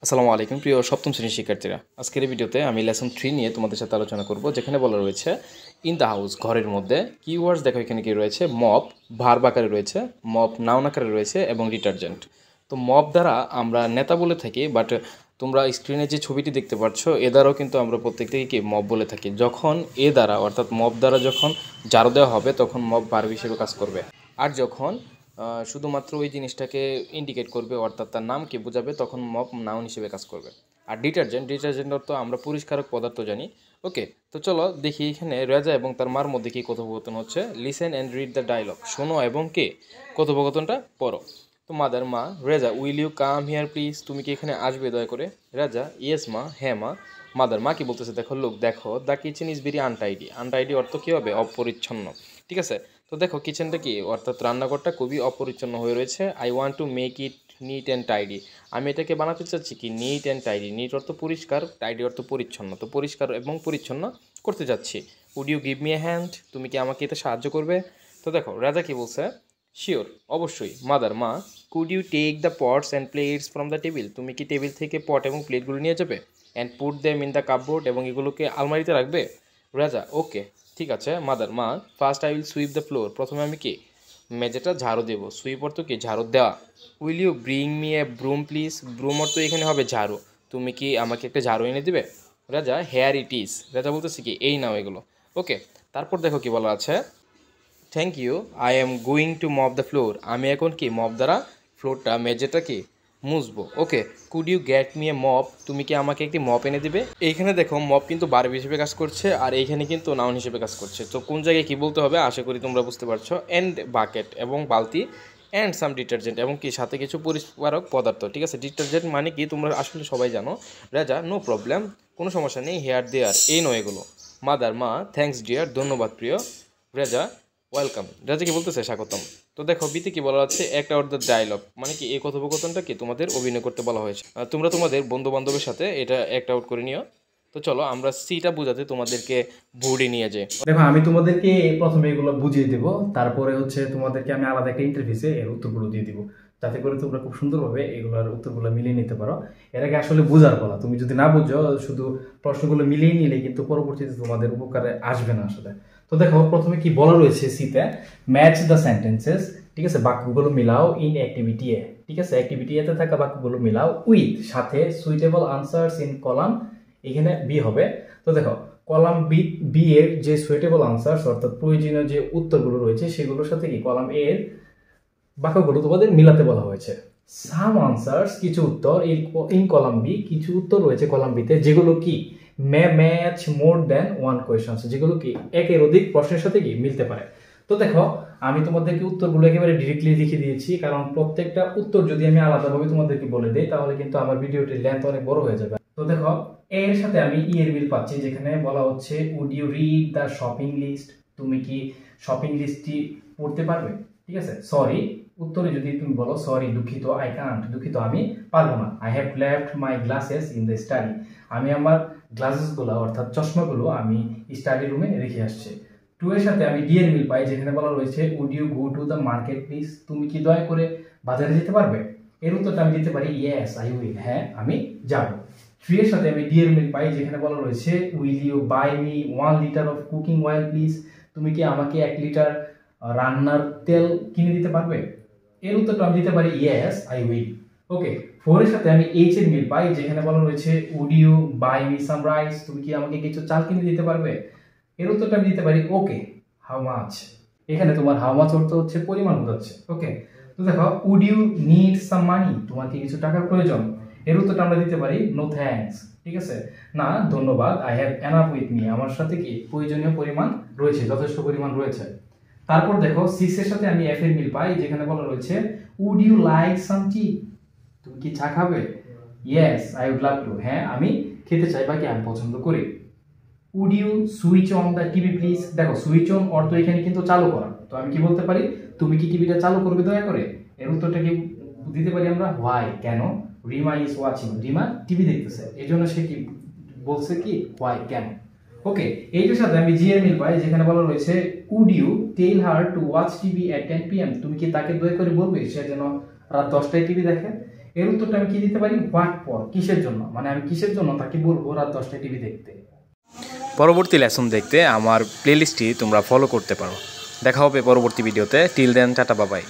আসসালামু আলাইকুম প্রিয় সপ্তম শ্রেণীর শিক্ষার্থীরা, আজকের এই ভিডিওতে আমি লেসন 3 নিয়ে তোমাদের সাথে আলোচনা করব, যেখানে বলা রয়েছে ইন দ্য হাউস, ঘরের মধ্যে। কিওয়ার্ডস দেখো এখানে কি রয়েছে, মপ ভার্ব আকারে রয়েছে, মপ নাউন আকারে রয়েছে এবং ডিটারজেন্ট। তো মপ দ্বারা আমরা নেতা বলে থাকি, বাট তোমরা স্ক্রিনে যে ছবিটি দেখতে পাচ্ছ এ দ্বারাও কিন্তু আমরা প্রত্যেকটাকে কি মপ বলে থাকি। যখন এ দ্বারা অর্থাৎ মপ দ্বারা যখন ঝাড়ু দেওয়া হবে তখন মপ ভার্ব হিসেবে কাজ করবে, আর যখন শুধুমাত্র ওই জিনিসটাকে ইন্ডিকেট করবে অর্থাৎ তার নামকে বোঝাবে তখন মপ নাউন হিসেবে কাজ করবে। আর ডিটারজেন্ট অর্থ আমরা পরিষ্কারক পদার্থ জানি। ওকে, তো চলো দেখি এখানে রেজা এবং তার মার মধ্যে কি কথোপকথন হচ্ছে। Listen and read the dialogue, শোনো এবং কে কথোপকথনটা পড়ো। তো মাদার মা, Reza will you come here please, তুমি কি এখানে আসবে দয়া করে। রেজা ইয়েস মা, হ্যাঁ মা। মাদার মা কি বলতেছে, দেখো লোক দেখো, the kitchen is very untidy. Untidy অর্থ কী হবে, অপরিচ্ছন্ন। ঠিক আছে, তো দেখো কিচেনটা কি অর্থাৎ রান্নাঘরটা খুবই অপরিচ্ছন্ন হয়ে রয়েছে। I want to make it neat and tidy, আমি এটাকে বানাতে চাচ্ছি কি নিট অ্যান্ড টাইডি। নিট অর্থ পরিষ্কার, টাইডি অর্থ পরিচ্ছন্ন, তো পরিষ্কার এবং পরিচ্ছন্ন করতে যাচ্ছি। Would you give me a hand, তুমি কি আমাকে এতে সাহায্য করবে। তো দেখো রাজা কি বলছে, শিওর অবশ্যই। মাদার মা, could you take the pots and plates from the table, তুমি কি টেবিল থেকে পট এবং প্লেটগুলো নিয়ে যাবে। And put them in the cupboard, এবং এগুলোকে আলমারিতে রাখবে। রাজা ওকে ঠিক আছে। মাদার মা, first I will sweep the floor, প্রথমে আমি কি মেঝেটা ঝাড়ু দেবো। সুইপ অর্থ কি ঝাড়ু দেওয়া। Will you bring me a broom please, broom অর্থ এখানে হবে ঝাড়ু, তুমি কি আমাকে একটা ঝাড়ু এনে দিবে। রাজা হেয়ার ইট ইজ, রাজা বলতেছে কি এই নাও এগুলো। ওকে, তারপর দেখো কি বলা আছে, thank you I am going to mop the floor, আমি এখন কি মপ দ্বারা ফ্লোরটা মেঝেটা কি মুছবো। Okay, could you get me a mop, তুমি কি আমাকে একটি মপ এনে দিবে। এইখানে দেখো মপ কিন্তু ভার্ব হিসেবে কাজ করছে, আর এইখানে কিন্তু নাউন হিসেবে কাজ করছে। তো কোন জায়গায় কি বলতে হবে আশা করি তোমরা বুঝতে পারছো। অ্যান্ড বাকেট এবং বালতি, অ্যান্ড সাম ডিটারজেন্ট এবং কি সাথে কিছু পরিষ্কারক পদার্থ। ঠিক আছে, ডিটারজেন্ট মানে কি তোমরা আসলে সবাই জানো। রাজা নো প্রবলেম, কোনো সমস্যা নেই। হেয়ার দেয়ার, এই নয় এগুলো। মাদার মা, থ্যাঙ্কস ডিয়ার, ধন্যবাদ প্রিয়। রেজা ওয়েলকাম, রাজা কি বলতেছে স্বাগতম। তো দেখো বিতে কি বলা হচ্ছে, একটা অর্থ ডায়লগ, মানে কি এই কথোপকথনটা কি তোমাদের অভিনয় করতে বলা হয়েছে। তোমরা তোমাদের বন্ধু বান্ধবের সাথে এটা একটা আউট করে নিও। তো চলো আমরা সিটা বোঝাতে তোমাদেরকে বোর্ডে নিয়ে যাই। দেখো আমি তোমাদেরকে প্রথমে এগুলো বুঝিয়ে দেব, তারপরে হচ্ছে তোমাদেরকে আমি আলাদা একটা ইন্টারফেসে এর উত্তরগুলো দিয়ে দিব, যাতে করে তোমরা খুব সুন্দরভাবে এগুলোর উত্তরগুলো মিলিয়ে নিতে পারো। এর আগে আসলে বোঝার বলা, তুমি যদি না বুঝো শুধু প্রশ্নগুলো মিলিয়ে নিলে কিন্তু পরবর্তীতে তোমাদের উপকারে আসবে না আসলে। তো দেখো প্রথমে কি বলা রয়েছে সিতে, ম্যাচ দ্য সেন্টেন্সেস। ঠিক আছে, বাক্যগুলো মিলাও ইন অ্যাক্টিভিটি এ। ঠিক আছে, অ্যাক্টিভিটি এতে থাকা বাক্যগুলো মিলাও উইথ সাথে সুইটেবল আনসার্স ইন কলাম, এখানে বি হবে। তো দেখো কলাম বি এর যে সুইটেবল আনসার্স অর্থাৎ প্রয়োজনীয় যে উত্তরগুলো রয়েছে সেগুলোর সাথে কি কলাম এ এর বাক্যগুলো তোমাদের মিলাতে বলা হয়েছে। সাম আনসার্স, কিছু উত্তর ইন কলাম বি, কিছু উত্তর রয়েছে কলাম বিতে যেগুলো কি match more than one question, যেগুলো কি একের অধিক প্রশ্নের সাথে কি মিলতে পারে। তো দেখো আমি তোমাদেরকে উত্তরগুলো একেবারে ডিরেক্টলি লিখে দিয়েছি, কারণ প্রত্যেকটা উত্তর যদি আমি আলাদাভাবে তোমাদেরকে বলে দিই তাহলে কিন্তু আমার ভিডিওটির লেন্থ অনেক বড় হয়ে যাবে। তো দেখো এর সাথে আমি ই এর মিল পাচ্ছি, যেখানে বলা হচ্ছে would you read the shopping list, তুমি কি শপিং লিস্টটি পড়তে পারবে। ঠিক আছে, সরি উত্তরে যদি তুমি বলো সরি দুঃখিত, আই কান্ট, দুঃখিত আমি পারবো না। I have left my glasses in the study, আমি আমার গ্লাসেসগুলো অর্থাৎ চশমাগুলো আমি স্টাডি রুমে রেখে আসছি। টু এর সাথে আমি ডি এর মিল পাই, যেখানে বলা রয়েছে would you go to the market please, তুমি কি দয়া করে বাজারে যেতে পারবে। এর উত্তরটা আমি দিতে পারি ইয়েস আই উইল, হ্যাঁ আমি যাব। থ্রি এর সাথে আমি ডি এর মিল পাই, যেখানে বলা রয়েছে will you buy me 1 litre of cooking oil please, তুমি কি আমাকে 1 লিটার রান্নার তেল কিনে দিতে পারবে। এর উত্তরটা আমি দিতে পারি yes I will. Okay, four এর সাথে আমি এইচ এর মিল পাই, যেখানে বলা রয়েছে would you buy me some rice, তুমি কি আমাকে কিছু চাল কিনে দিতে পারবে। এর উত্তরটা আমি দিতে পারি ওকে হাউ মাচ, এখানে তোমার হাউ মাচ অর্থ হচ্ছে পরিমাণ বোঝাচ্ছে। ওকে, তো দেখো উড ইউ নিড সাম মানি, তোমার কি কিছু টাকার প্রয়োজন। এর উত্তরটা আমরা দিতে পারি নো থ্যাঙ্কস, ঠিক আছে না ধন্যবাদ। I have enough with me, আমার সাথে কি প্রয়োজনীয় পরিমাণ রয়েছে, যথেষ্ট পরিমাণ রয়েছে। তারপর দেখো সিক্স এর সাথে আমি এফ এর মিল পাই, যেখানে বলা রয়েছে would you like some tea, তুমি কি চা খাবে। Yes I would love to, হ্যাঁ আমি খেতে চাই বা কি আমি পছন্দ করি। Would you switch on the TV please, দেখো সুইচ অন অর্থ এখানে কিন্তু চালু করা, তো আমি কি বলতে পারি তুমি কি টিভিটা চালু করবে দয়া করে। এর উত্তরটা কি দিতে পারি আমরা হোয়াই, কেন। Rima is watching, Rima TV দেখতেছে, এই জন্য সে কি বলছে কি হোয়াই, কেন। ওকে, এইটার সাথে আমি জি এর মিল পাই, যেখানে বলা রয়েছে would you tell her to watch TV at 10 PM, তুমি কি তাকে দয়া করে বলবে সে যেন রাত 10টায় টিভি দেখে। এর উত্তরটা আমি কি দিতে পারি, হোয়াট ফর, কিসের জন্য, মানে আমি কিসের জন্য তাকে বলবো রাত 10টায় টিভি দেখতে। পরবর্তী লেসন দেখতে আমার প্লেলিস্টটি তোমরা ফলো করতে পারো। দেখা হবে পরবর্তী ভিডিওতে। টিল দেন, টাটা, বাবাই।